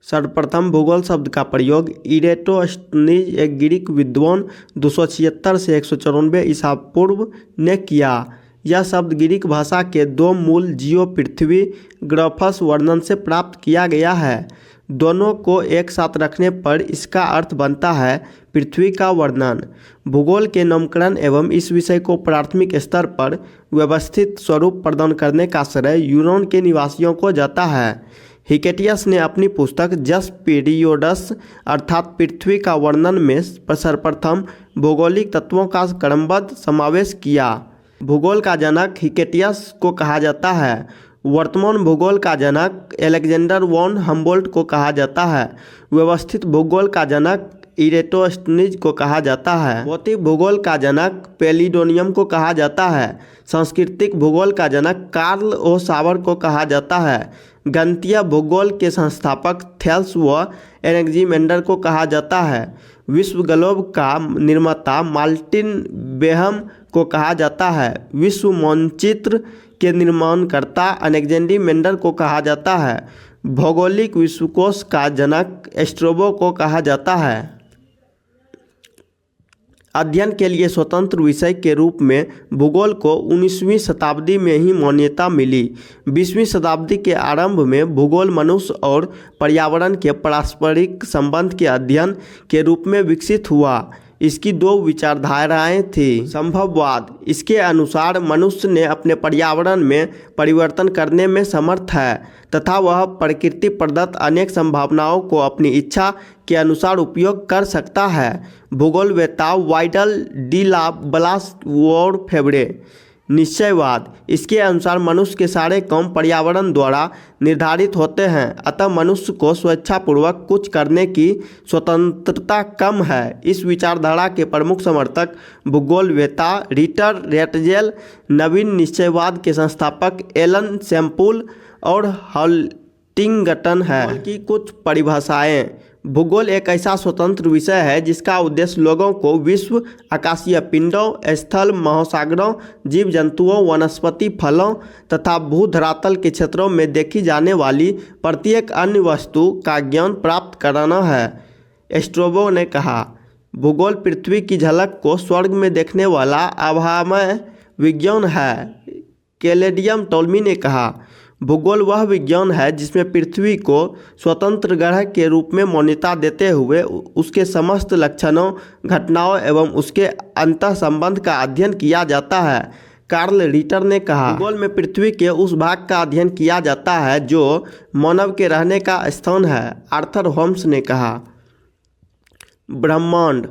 सर्वप्रथम भूगोल शब्द का प्रयोग इरेटोस्थनीज एक ग्रीक विद्वान 276 से 194 ईसा पूर्व ने किया। यह शब्द ग्रीक भाषा के दो मूल जियो पृथ्वी ग्रफस वर्णन से प्राप्त किया गया है। दोनों को एक साथ रखने पर इसका अर्थ बनता है पृथ्वी का वर्णन। भूगोल के नामकरण एवं इस विषय को प्राथमिक स्तर पर व्यवस्थित स्वरूप प्रदान करने का श्रेय यूरोन के निवासियों को जाता है। हिकेटियस ने अपनी पुस्तक जस पीरियोडस अर्थात पृथ्वी का वर्णन में सर्वप्रथम भौगोलिक तत्वों का क्रमबद्ध समावेश किया। भूगोल का जनक हिकेटियस को कहा जाता है। वर्तमान भूगोल का जनक अलेक्जेंडर वॉन हम्बोल्ट को कहा जाता है। व्यवस्थित भूगोल का जनक इरेटोस्थनीज को कहा जाता है। भौतिक भूगोल का जनक पेलिडोनियम को कहा जाता है। सांस्कृतिक भूगोल का जनक कार्ल ओ सावर को कहा जाता है। गणितीय भूगोल के संस्थापक थेल्स व एनेक्जिमेंडर को कहा जाता है। विश्व ग्लोब का निर्माता मार्टिन बेहम को कहा जाता है। विश्व मानचित्र के निर्माणकर्ता एनेक्जिमेंडर को कहा जाता है। भौगोलिक विश्वकोश का जनक स्ट्रैबो को कहा जाता है। अध्ययन के लिए स्वतंत्र विषय के रूप में भूगोल को 19वीं शताब्दी में ही मान्यता मिली। 20वीं शताब्दी के आरंभ में भूगोल मनुष्य और पर्यावरण के पारस्परिक संबंध के अध्ययन के रूप में विकसित हुआ। इसकी दो विचारधाराएं थी। संभववाद, इसके अनुसार मनुष्य ने अपने पर्यावरण में परिवर्तन करने में समर्थ है तथा वह प्रकृति प्रदत्त अनेक संभावनाओं को अपनी इच्छा के अनुसार उपयोग कर सकता है। भूगोलवेत्ता वाइडल डी ला ब्लास वोर फेब्रे। निश्चयवाद, इसके अनुसार मनुष्य के सारे काम पर्यावरण द्वारा निर्धारित होते हैं, अतः मनुष्य को स्वेच्छापूर्वक कुछ करने की स्वतंत्रता कम है। इस विचारधारा के प्रमुख समर्थक भूगोलवेत्ता रिटर रेटजेल, नवीन निश्चयवाद के संस्थापक एलन सैम्पुल और हल्टिंगटन है। की कुछ परिभाषाएं। भूगोल एक ऐसा स्वतंत्र विषय है जिसका उद्देश्य लोगों को विश्व, आकाशीय पिंडों, स्थल, महासागरों, जीव जंतुओं, वनस्पति, फलों तथा भूधरातल के क्षेत्रों में देखी जाने वाली प्रत्येक अन्य वस्तु का ज्ञान प्राप्त कराना है। स्ट्रैबो ने कहा, भूगोल पृथ्वी की झलक को स्वर्ग में देखने वाला आभामय विज्ञान है। कैलेडियम टोल्मी ने कहा, भूगोल वह विज्ञान है जिसमें पृथ्वी को स्वतंत्र ग्रह के रूप में मान्यता देते हुए उसके समस्त लक्षणों, घटनाओं एवं उसके अंतः संबंध का अध्ययन किया जाता है। कार्ल रिटर ने कहा, भूगोल में पृथ्वी के उस भाग का अध्ययन किया जाता है जो मानव के रहने का स्थान है। आर्थर होम्स ने कहा, ब्रह्मांड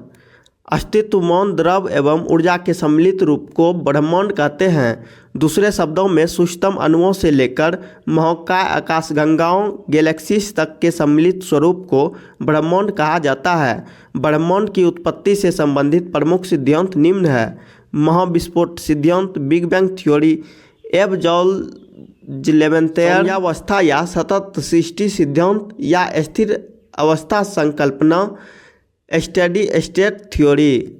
अस्तित्वमान द्रव एवं ऊर्जा के सम्मिलित रूप को ब्रह्मांड कहते हैं। दूसरे शब्दों में सूक्ष्मतम अणुओं से लेकर महाकाय आकाशगंगाओं गैलेक्सीज तक के सम्मिलित स्वरूप को ब्रह्मांड कहा जाता है। ब्रह्मांड की उत्पत्ति से संबंधित प्रमुख सिद्धांत निम्न है। महाविस्फोट सिद्धांत, बिग बैंग थ्योरी, एब जॉर्ज लेवेंथियर अवस्था या सतत सृष्टि सिद्धांत या स्थिर अवस्था संकल्पना, steady state theory,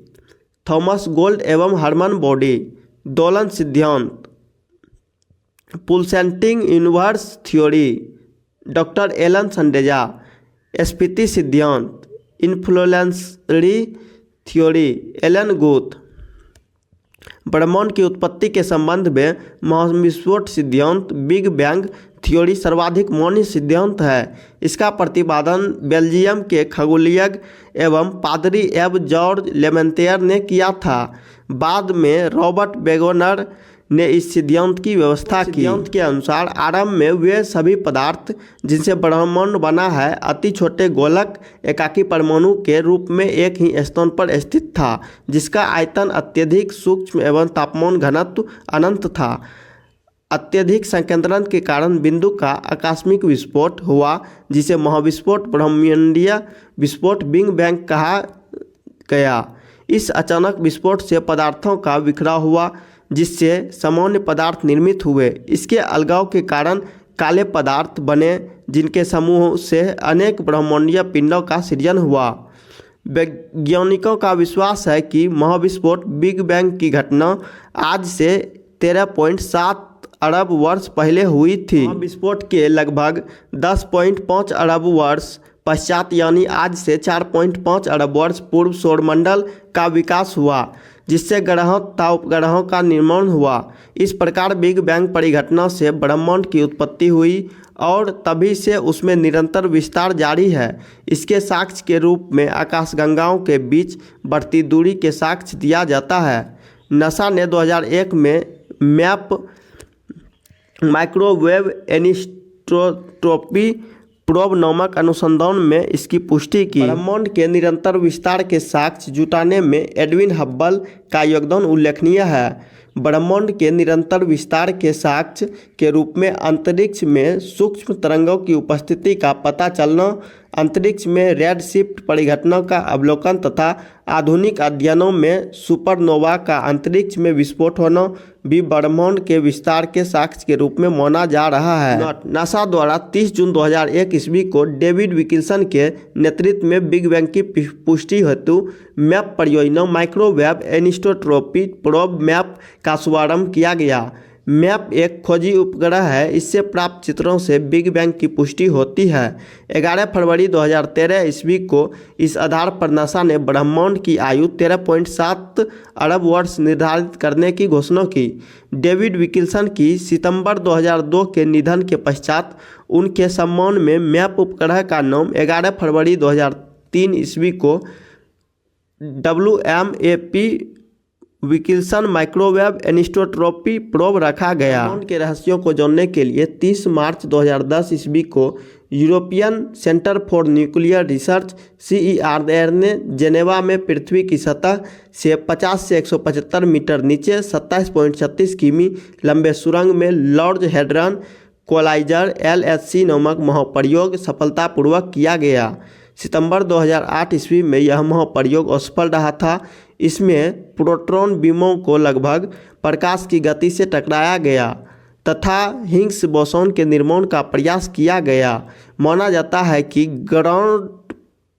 Thomas gold एवं हरमन बॉडी, दोलन सिद्धांत, पुलसेंटिंग यूनिवर्स थ्योरी, डॉक्टर एलन संडेजा, स्फीति सिद्धांत, इन्फ्लुएंसरी थ्योरी, एलन गुथ। ब्रह्मांड की उत्पत्ति के संबंध में महाविस्फोट सिद्धांत, बिग बैंग थ्योरी सर्वाधिक मान्य सिद्धांत है। इसका प्रतिपादन बेल्जियम के खगोलज्ञ एवं पादरी एब जॉर्ज लेवेंथियर ने किया था। बाद में रॉबर्ट वेगनर ने इस सिद्धांत की व्यवस्था की। सिद्धांत के अनुसार आरंभ में वे सभी पदार्थ जिनसे ब्रह्मांड बना है अति छोटे गोलक एकाकी परमाणु के रूप में एक ही स्थान पर स्थित था, जिसका आयतन अत्यधिक सूक्ष्म एवं तापमान घनत्व अनंत था। अत्यधिक संकेंद्रण के कारण बिंदु का आकस्मिक विस्फोट हुआ, जिसे महाविस्फोट ब्रह्मांडीय विस्फोट बिग बैंग कहा गया। इस अचानक विस्फोट से पदार्थों का बिखराव हुआ, जिससे सामान्य पदार्थ निर्मित हुए। इसके अलगाव के कारण काले पदार्थ बने, जिनके समूह से अनेक ब्रह्मांडीय पिंडों का सृजन हुआ। वैज्ञानिकों का विश्वास है कि महाविस्फोट बिग बैंग की घटना आज से 13.7 अरब वर्ष पहले हुई थी। विस्फोट के लगभग 10.5 अरब वर्ष पश्चात यानी आज से 4.5 अरब वर्ष पूर्व सौरमंडल का विकास हुआ, जिससे ग्रहों तथा उपग्रहों का निर्माण हुआ। इस प्रकार बिग बैंग परिघटना से ब्रह्मांड की उत्पत्ति हुई और तभी से उसमें निरंतर विस्तार जारी है। इसके साक्ष्य के रूप में आकाशगंगाओं के बीच बढ़ती दूरी के साक्ष्य दिया जाता है। नासा ने 2001 में मैप माइक्रोवेव एनिसोट्रॉपी प्रोब नामक अनुसंधान में इसकी पुष्टि की। ब्रह्मांड के निरंतर विस्तार के साक्ष्य जुटाने में एडविन हब्बल का योगदान उल्लेखनीय है। ब्रह्मांड के निरंतर विस्तार के साक्ष्य के रूप में अंतरिक्ष में सूक्ष्म तरंगों की उपस्थिति का पता चलना, अंतरिक्ष में रेडशिफ्ट परिघटना का अवलोकन तथा आधुनिक अध्ययनों में सुपरनोवा का अंतरिक्ष में विस्फोट होना भी ब्रह्मांड के विस्तार के साक्ष्य के रूप में माना जा रहा है। नासा द्वारा 30 जून 2001 ईस्वी को डेविड विल्सन के नेतृत्व में बिग बैंग की पुष्टि हेतु मैप परियोजना माइक्रोवेव एनिसोट्रॉपी प्रोब मैप का शुभारंभ किया गया। मैप एक खोजी उपग्रह है। इससे प्राप्त चित्रों से बिग बैंग की पुष्टि होती है। 11 फरवरी 2013 ईस्वी को इस आधार पर नासा ने ब्रह्मांड की आयु 13.7 अरब वर्ष निर्धारित करने की घोषणा की। डेविड विल्सन की सितंबर 2002 के निधन के पश्चात उनके सम्मान में मैप उपग्रह का नाम 11 फरवरी 2003 ईस्वी को WMAP Wilson microwave anisotropy probe रखा गया। ब्रह्मांड के रहस्यों को जानने के लिए 30 मार्च 2010 ईस्वी को European centre for nuclear research CERN ने जेनेवा में पृथ्वी की सतह से 50 से 175 मीटर नीचे 27.36 किमी लंबे सुरंग में लार्ज हैड्रॉन कोलाइजर LHC नामक महाप्रयोग सफलतापूर्वक किया गया। सितंबर 2008 ईस्वी में यह महाप्रयोग असफल रहा था। इसमें प्रोटॉन बीमों को लगभग प्रकाश की गति से टकराया गया तथा हिग्स बोसॉन के निर्माण का प्रयास किया गया। माना जाता है कि ग्राउंड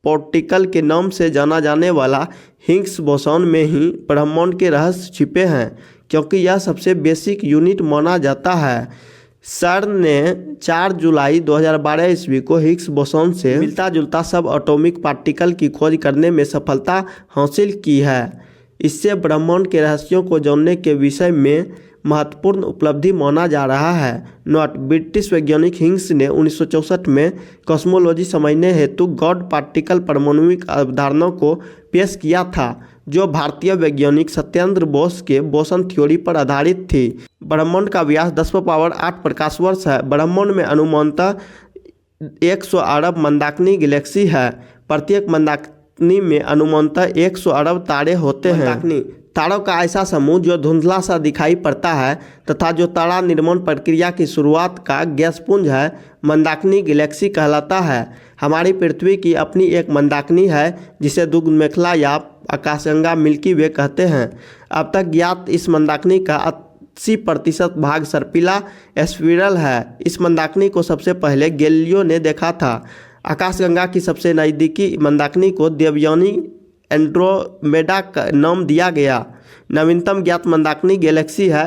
पार्टिकल के नाम से जाना जाने वाला हिग्स बोसॉन में ही ब्रह्मांड के रहस्य छिपे हैं, क्योंकि यह सबसे बेसिक यूनिट माना जाता है। सर्न ने 4 जुलाई 2012 ईस्वी को हिग्स बोसॉन से मिलता जुलता सब एटॉमिक पार्टिकल की खोज करने में सफलता हासिल की है। इससे ब्रह्मांड के रहस्यों को जानने के विषय में महत्वपूर्ण उपलब्धि माना जा रहा है। नोट: ब्रिटिश वैज्ञानिक हिग्स ने 1964 में कॉस्मोलॉजी समझने हेतु गॉड पार्टिकल परमाणुविक अवधारणा को पेश किया था, जो भारतीय वैज्ञानिक सत्येंद्र बोस के बोसन थ्योरी पर आधारित थी। ब्रह्मांड का व्यास 10⁸ प्रकाश वर्ष है। ब्रह्मांड में अनुमानतः 100 अरब मंदाकिनी गैलेक्सी है। प्रत्येक मंदाकिनी में अनुमानतः 100 अरब तारे होते हैं। तारों का ऐसा समूह जो धुंधला सा दिखाई पड़ता है तथा जो तारा निर्माण प्रक्रिया की शुरुआत का गैसपुंज है, मंदाकिनी गैलेक्सी कहलाता है। हमारी पृथ्वी की अपनी एक मंदाकिनी है, जिसे दुग्ध मेखला या आकाशगंगा मिल्की वे कहते हैं। अब तक ज्ञात इस मंदाकिनी का 80% भाग सर्पिला स्फीरल है। इस मंदाकिनी को सबसे पहले गैलीलियो ने देखा था। आकाशगंगा की सबसे नज़दीकी मंदाकिनी को देवयानी एंड्रोमेडा का नाम दिया गया। नवीनतम ज्ञात मंदाकिनी गैलेक्सी है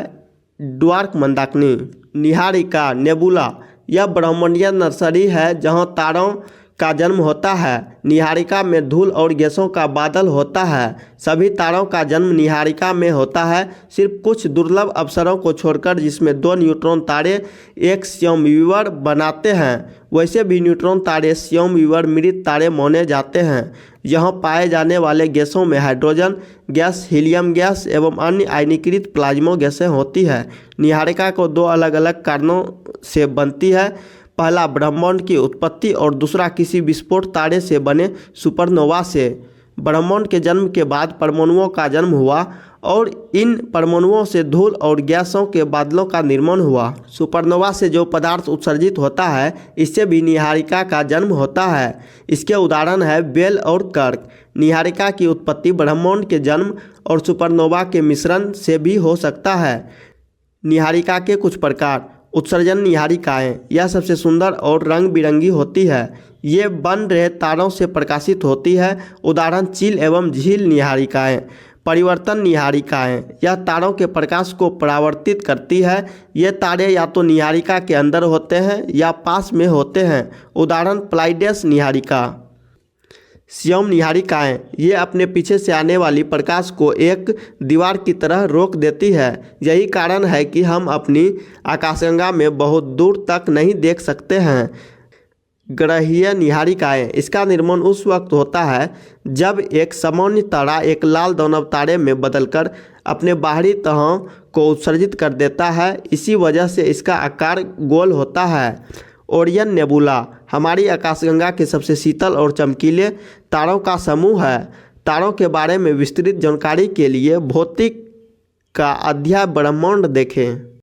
ड्वार्फ मंदाकिनी। निहारिका नेबुला यह ब्रह्मांडीय नर्सरी है जहां तारों का जन्म होता है। निहारिका में धूल और गैसों का बादल होता है। सभी तारों का जन्म निहारिका में होता है, सिर्फ कुछ दुर्लभ अवसरों को छोड़कर, जिसमें 2 न्यूट्रॉन तारे एक श्यामवीवर बनाते हैं। वैसे भी न्यूट्रॉन तारे श्यामवीवर मृत तारे माने जाते हैं। यहाँ पाए जाने वाले गैसों में हाइड्रोजन गैस, हीलियम गैस एवं अन्य आयनीकृत प्लाज्मा गैसें होती है। निहारिका को 2 अलग अलग कारणों से बनती है। पहला ब्रह्मांड की उत्पत्ति और दूसरा किसी विस्फोट तारे से बने सुपरनोवा से। ब्रह्मांड के जन्म के बाद परमाणुओं का जन्म हुआ और इन परमाणुओं से धूल और गैसों के बादलों का निर्माण हुआ। सुपरनोवा से जो पदार्थ उत्सर्जित होता है, इससे भी निहारिका का जन्म होता है। इसके उदाहरण है बेल और कर्क। निहारिका की उत्पत्ति ब्रह्मांड के जन्म और सुपरनोवा के मिश्रण से भी हो सकता है। निहारिका के कुछ प्रकार। उत्सर्जन निहारिकाएँ, यह सबसे सुंदर और रंग बिरंगी होती है। ये बन रहे तारों से प्रकाशित होती है। उदाहरण चील एवं झील निहारिकाएँ। परिवर्तन निहारिकाएं, यह तारों के प्रकाश को परावर्तित करती है। ये तारे या तो निहारिका के अंदर होते हैं या पास में होते हैं। उदाहरण प्लाइडेस निहारिका। श्याम निहारिकाएं, ये अपने पीछे से आने वाली प्रकाश को एक दीवार की तरह रोक देती है। यही कारण है कि हम अपनी आकाशगंगा में बहुत दूर तक नहीं देख सकते हैं। ग्रहीय निहारिकाएं, इसका निर्माण उस वक्त होता है जब एक सामान्य तारा एक लाल दानव तारे में बदलकर अपने बाहरी तहों को उत्सर्जित कर देता है। इसी वजह से इसका आकार गोल होता है। ओरियन नेबुला हमारी आकाशगंगा के सबसे शीतल और चमकीले तारों का समूह है। तारों के बारे में विस्तृत जानकारी के लिए भौतिक का अध्याय ब्रह्मांड देखें।